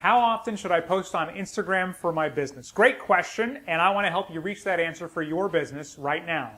How often should I post on Instagram for my business? Great question, and I want to help you reach that answer for your business right now.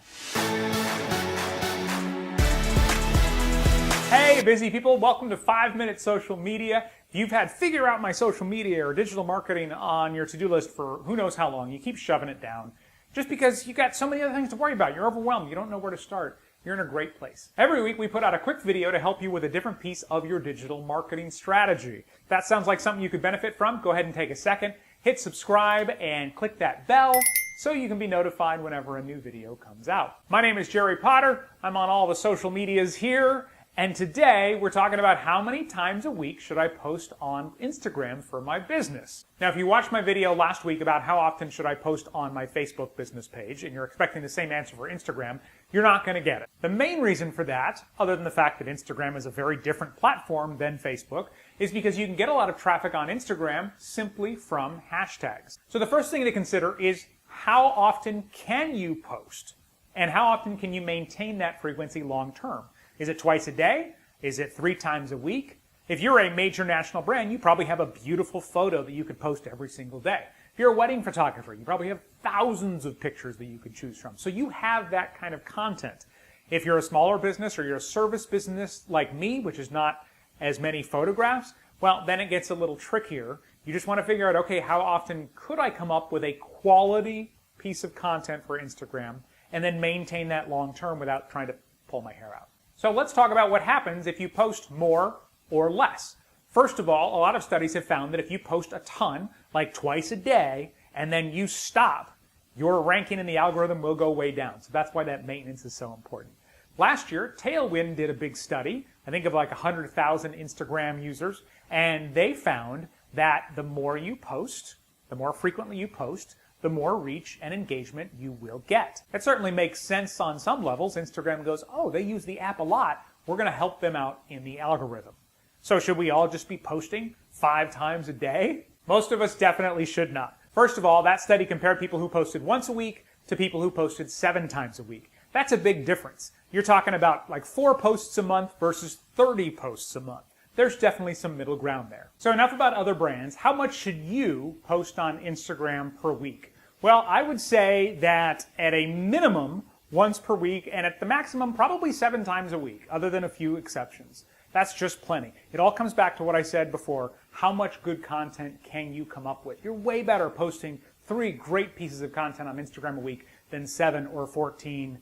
Hey, busy people, welcome to 5 Minute Social Media. If you've had figure out my social media or digital marketing on your to-do list for who knows how long, you keep shoving it down just because you got so many other things to worry about. You're overwhelmed. You don't know where to start. You're in a great place. Every week we put out a quick video to help you with a different piece of your digital marketing strategy. If that sounds like something you could benefit from, go ahead and take a second, hit subscribe, and click that bell so you can be notified whenever a new video comes out. My name is Jerry Potter. I'm on all the social medias here. And today we're talking about how many times a week should I post on Instagram for my business. Now, if you watched my video last week about how often should I post on my Facebook business page and you're expecting the same answer for Instagram, you're not going to get it. The main reason for that, other than the fact that Instagram is a very different platform than Facebook, is because you can get a lot of traffic on Instagram simply from hashtags. So the first thing to consider is how often can you post and how often can you maintain that frequency long term? Is it twice a day? Is it 3 times a week? If you're a major national brand, you probably have a beautiful photo that you could post every single day. If you're a wedding photographer, you probably have thousands of pictures that you could choose from. So you have that kind of content. If you're a smaller business or you're a service business like me, which is not as many photographs, well, then it gets a little trickier. You just want to figure out, okay, how often could I come up with a quality piece of content for Instagram and then maintain that long term without trying to pull my hair out? So let's talk about what happens if you post more or less. First of all, a lot of studies have found that if you post a ton, like twice a day, and then you stop, your ranking in the algorithm will go way down. So that's why that maintenance is so important. Last year, Tailwind did a big study, I think of like 100,000 Instagram users, and they found that the more you post, the more frequently you post, the more reach and engagement you will get. It certainly makes sense on some levels. Instagram goes, oh, they use the app a lot. We're going to help them out in the algorithm. So should we all just be posting 5 times a day? Most of us definitely should not. First of all, that study compared people who posted once a week to people who posted 7 times a week. That's a big difference. You're talking about like 4 posts a month versus 30 posts a month. There's definitely some middle ground there. So enough about other brands. How much should you post on Instagram per week? Well, I would say that at a minimum, once per week, and at the maximum, probably 7 times a week, other than a few exceptions. That's just plenty. It all comes back to what I said before. How much good content can you come up with? You're way better posting 3 great pieces of content on Instagram a week than 7 or 14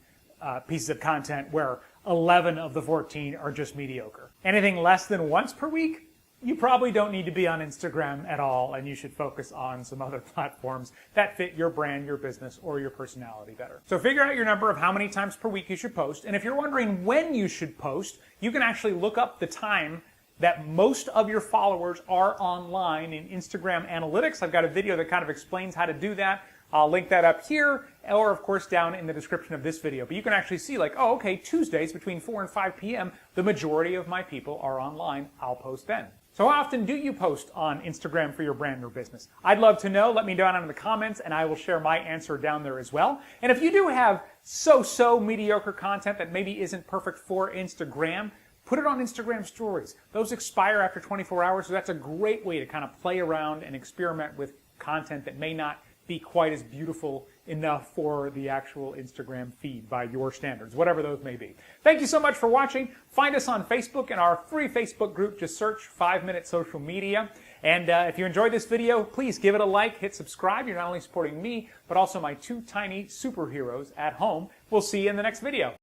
pieces of content where 11 of the 14 are just mediocre. Anything less than once per week, you probably don't need to be on Instagram at all, and you should focus on some other platforms that fit your brand, your business, or your personality better. So figure out your number of how many times per week you should post, and if you're wondering when you should post, you can actually look up the time that most of your followers are online in Instagram Analytics. I've got a video that kind of explains how to do that. I'll link that up here, or of course down in the description of this video. But you can actually see like, oh, okay, Tuesdays between 4 and 5 p.m., the majority of my people are online. I'll post then. So how often do you post on Instagram for your brand or business? I'd love to know. Let me know down in the comments, and I will share my answer down there as well. And if you do have so mediocre content that maybe isn't perfect for Instagram, put it on Instagram stories. Those expire after 24 hours, so that's a great way to kind of play around and experiment with content that may not be quite as beautiful enough for the actual Instagram feed by your standards, whatever those may be. Thank you so much for watching. Find us on Facebook in our free Facebook group. Just search 5 Minute Social Media. And if you enjoyed this video, please give it a like, hit subscribe. You're not only supporting me, but also my 2 tiny superheroes at home. We'll see you in the next video.